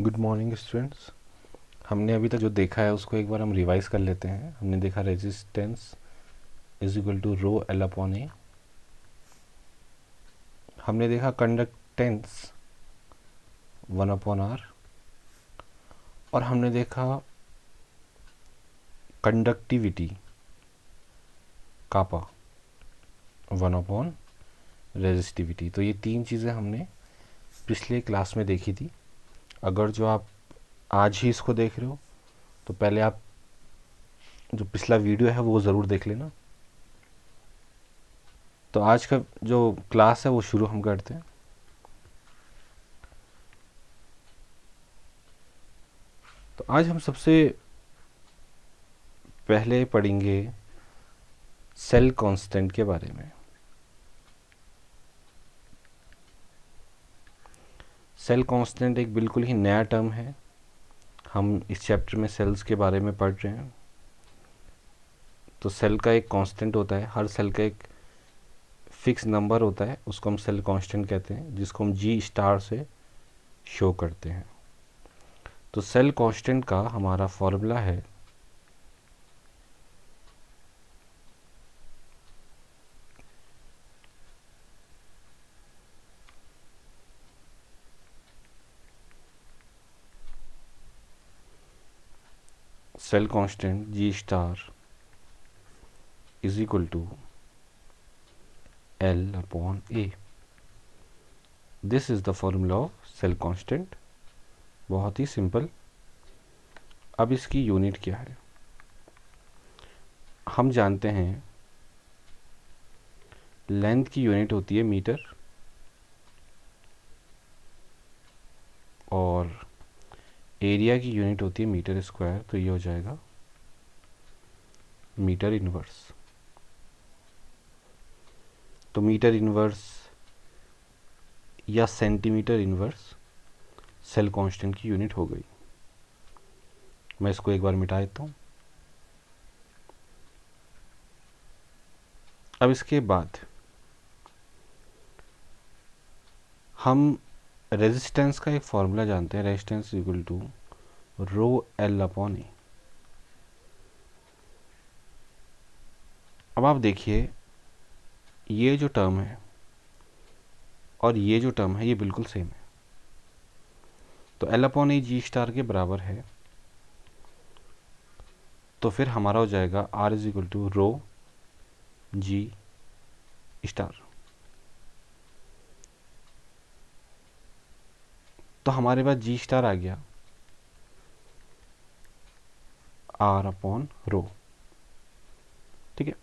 Good morning students. हमने अभी तक जो देखा है उसको एक बार हम रिवाइज कर लेते हैं। हमने देखा resistance is equal to rho L upon A. हमने देखा कंडक्टेंस 1/r। और हमने देखा कंडक्टिविटी कापा 1/रेजिस्टिविटी। तो ये तीन चीज़ें हमने पिछले क्लास में देखी थी। अगर जो आप आज ही इसको देख रहे हो तो पहले आप जो पिछला वीडियो है वो ज़रूर देख लेना। तो आज का जो क्लास है वो शुरू हम करते हैं। तो आज हम सबसे पहले पढ़ेंगे सेल कांस्टेंट के बारे में। सेल कांस्टेंट एक बिल्कुल ही नया टर्म है। हम इस चैप्टर में सेल्स के बारे में पढ़ रहे हैं। तो सेल का एक कांस्टेंट होता है, हर सेल का एक फिक्स नंबर होता है, उसको हम सेल कांस्टेंट कहते हैं, जिसको हम जी स्टार से शो करते हैं। तो सेल कांस्टेंट का हमारा फॉर्मूला है cell constant G star is equal to l upon A. This is the formula of cell constant. बहुत ही सिंपल। अब इसकी यूनिट क्या है हम जानते हैं। लेंथ की यूनिट होती है मीटर और एरिया की यूनिट होती है मीटर स्क्वायर। तो ये हो जाएगा मीटर इनवर्स। तो मीटर इनवर्स या सेंटीमीटर इनवर्स सेल कांस्टेंट की यूनिट हो गई। मैं इसको एक बार मिटा देता हूँ। अब इसके बाद हम रेजिस्टेंस का एक फॉर्मूला जानते हैं। Resistance equal to rho L upon A. अब आप देखिए ये जो टर्म है और ये जो टर्म है ये बिल्कुल सेम है। तो l upon A G star के बराबर है। तो फिर हमारा हो जाएगा R is equal to rho G star. तो हमारे पास जी स्टार आ गया आर अपॉन रो। ठीक है।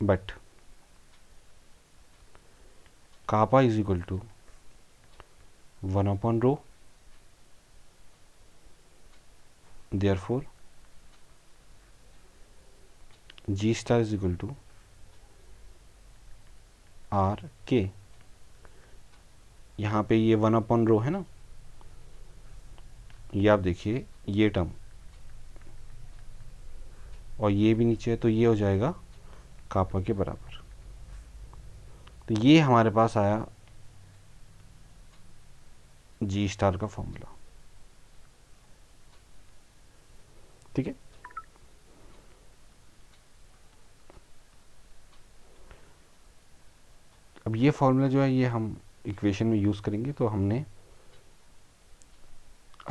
But kappa is equal to 1/रो। Therefore G star is equal to R K. यहाँ पे ये 1/रो है ना, ये आप देखिए ये टर्म और ये भी नीचे है तो ये हो जाएगा कापा के बराबर। तो ये हमारे पास आया जी स्टार का फॉर्मूला। ठीक है। अब ये फॉर्मूला जो है ये हम इक्वेशन में यूज़ करेंगे। तो हमने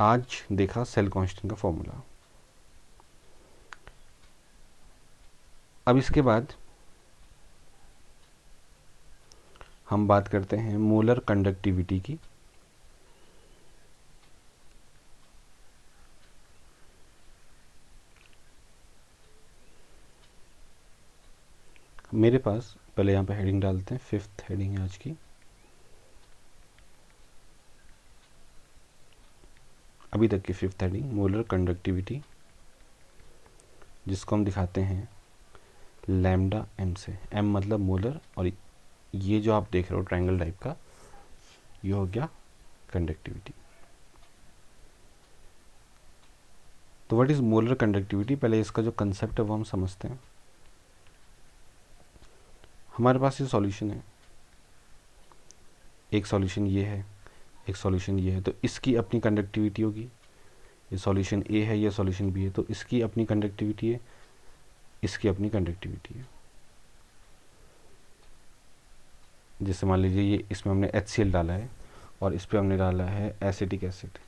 आज देखा सेल कांस्टेंट का फॉर्मूला। अब इसके बाद हम बात करते हैं मोलर कंडक्टिविटी की। मेरे पास पहले यहाँ पे हेडिंग डालते हैं, 5th हेडिंग है आज की। अभी तक की 5th हेडिंग मोलर कंडक्टिविटी, जिसको हम दिखाते हैं लैम्डा एम से। एम मतलब मोलर और ये जो आप देख रहे हो ट्रायंगल टाइप का ये हो गया कंडक्टिविटी। तो व्हाट इज मोलर कंडक्टिविटी, पहले इसका जो कंसेप्ट है वो हम समझते हैं। हमारे पास ये सॉल्यूशन है। एक सॉल्यूशन ये है, एक सॉल्यूशन ये है, तो इसकी अपनी कंडक्टिविटी होगी। ये सॉल्यूशन ए है, ये सॉल्यूशन बी है, तो इसकी अपनी कंडक्टिविटी है, इसकी अपनी कंडक्टिविटी है। जैसे मान लीजिए ये इसमें हमने HCl डाला है और इस पर हमने डाला है एसिटिक एसिड,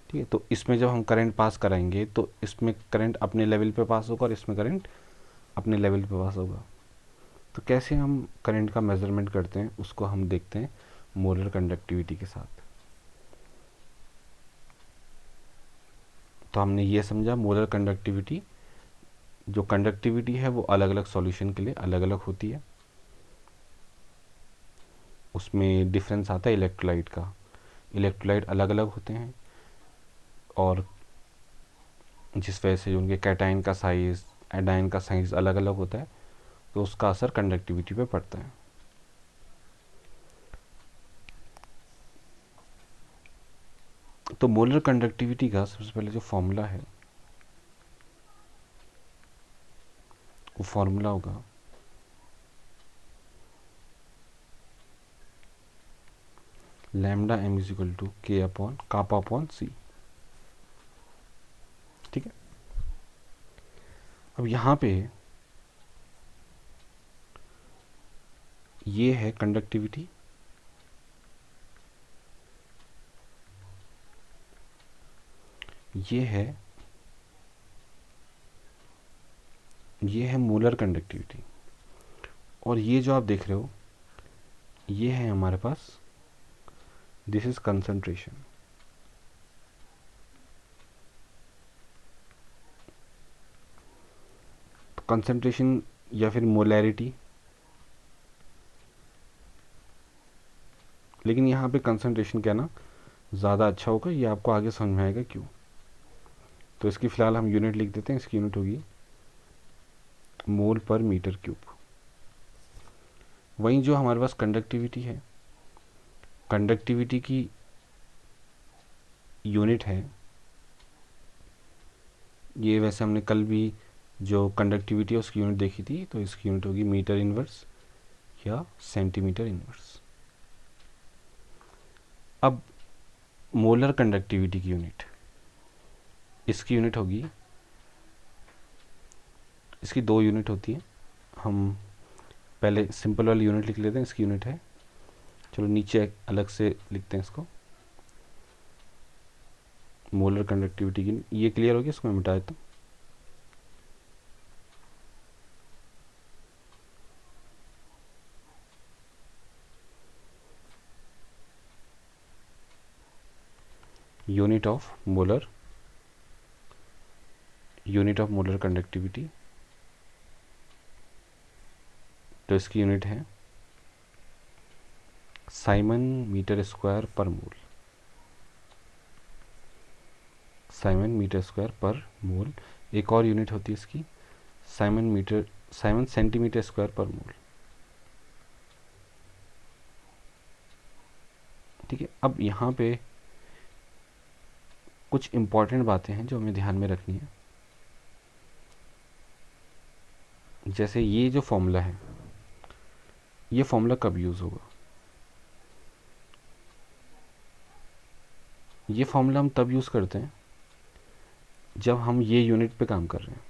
ठीक है। तो इसमें जब हम करंट पास कराएंगे तो इसमें करंट अपने लेवल पे पास होगा और इसमें करंट अपने लेवल पे पास होगा। तो कैसे हम करंट का मेज़रमेंट करते हैं उसको हम देखते हैं मोलर कंडक्टिविटी के साथ। तो हमने ये समझा मोलर कंडक्टिविटी, जो कंडक्टिविटी है वो अलग अलग सॉल्यूशन के लिए अलग अलग होती है। उसमें डिफरेंस आता है इलेक्ट्रोलाइट का। इलेक्ट्रोलाइट अलग अलग होते हैं और जिस वजह से उनके कैटायन का साइज़, एडाइन का साइज़ अलग अलग होता है, तो उसका असर कंडक्टिविटी पे पड़ता है। तो मोलर कंडक्टिविटी का सबसे पहले जो फॉर्मूला है वो फॉर्मूला होगा lambda m is equal to k upon kappa upon C, ठीक है। अब यहाँ पे ये है कंडक्टिविटी, ये है मोलर कंडक्टिविटी, और ये जो आप देख रहे हो ये है हमारे पास, दिस इज कंसंट्रेशन। कंसंट्रेशन या फिर मोलैरिटी, लेकिन यहाँ पे कंसंट्रेशन क्या ना ज़्यादा अच्छा होगा, ये आपको आगे समझ में आएगा क्यों। तो इसकी फ़िलहाल हम यूनिट लिख देते हैं, इसकी यूनिट होगी मोल पर मीटर क्यूब। वहीं जो हमारे पास कंडक्टिविटी है, कंडक्टिविटी की यूनिट है, ये वैसे हमने कल भी जो कंडक्टिविटी है उसकी यूनिट देखी थी, तो इसकी यूनिट होगी मीटर इनवर्स या सेंटीमीटर इनवर्स। अब मोलर कंडक्टिविटी की यूनिट, इसकी यूनिट होगी, इसकी दो यूनिट होती है। हम पहले सिंपल वाली यूनिट लिख लेते हैं, इसकी यूनिट है, चलो नीचे अलग से लिखते हैं इसको, मोलर कंडक्टिविटी की। ये क्लियर हो गया, इसको मैं मिटा देता हूँ। यूनिट ऑफ मोलर कंडक्टिविटी, तो इसकी यूनिट है साइमन मीटर स्क्वायर पर मोल। साइमन मीटर स्क्वायर पर मोल। एक और यूनिट होती है इसकी साइमन सेंटीमीटर स्क्वायर पर मोल, ठीक है। अब यहाँ पे कुछ इम्पॉर्टेंट बातें हैं जो हमें ध्यान में रखनी है। जैसे ये जो फॉर्मूला है, ये फॉर्मूला कब यूज़ होगा? ये फॉर्मूला हम तब यूज़ करते हैं जब हम ये यूनिट पे काम कर रहे हैं।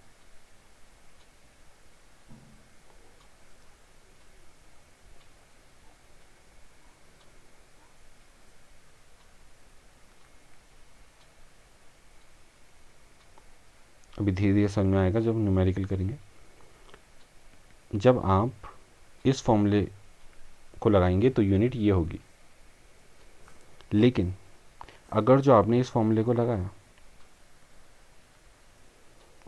अभी धीरे धीरे समझ में आएगा जब न्यूमेरिकल करेंगे। जब आप इस फॉर्मूले को लगाएंगे तो यूनिट ये होगी, लेकिन अगर जो आपने इस फॉर्मूले को लगाया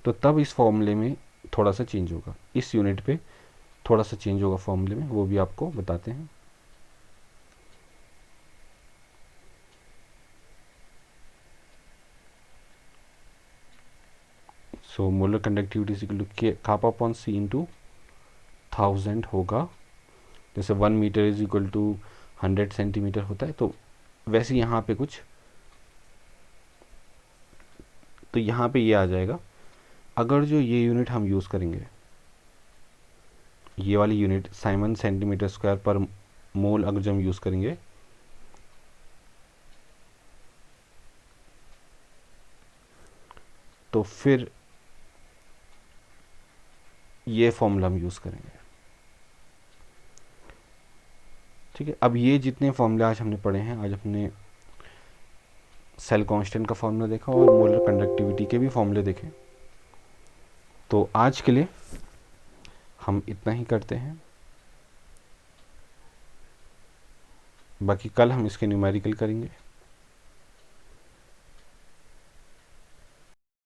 तो तब इस फॉर्मूले में थोड़ा सा चेंज होगा, इस यूनिट पे थोड़ा सा चेंज होगा फॉर्मूले में, वो भी आपको बताते हैं। So molar conductivity equal to kappa upon C into 1000 होगा। जैसे 1 metre is equal to 100 centimetre होता है, तो वैसे यहाँ पे कुछ, तो यहाँ पे ये आ जाएगा। अगर जो ये यूनिट हम यूज़ करेंगे, ये वाली यूनिट साइमन सेंटीमीटर स्क्वायर पर मोल अगर जो हम यूज़ करेंगे, तो फिर ये फॉर्मूला हम यूज़ करेंगे। ठीक है, अब ये जितने फॉर्मूले आज हमने पढ़े हैं, आज हमने सेल कांस्टेंट का फॉर्मूला देखा और मोलर कंडक्टिविटी के भी फॉर्मूले देखे। तो आज के लिए हम इतना ही करते हैं, बाकी कल हम इसके न्यूमेरिकल करेंगे।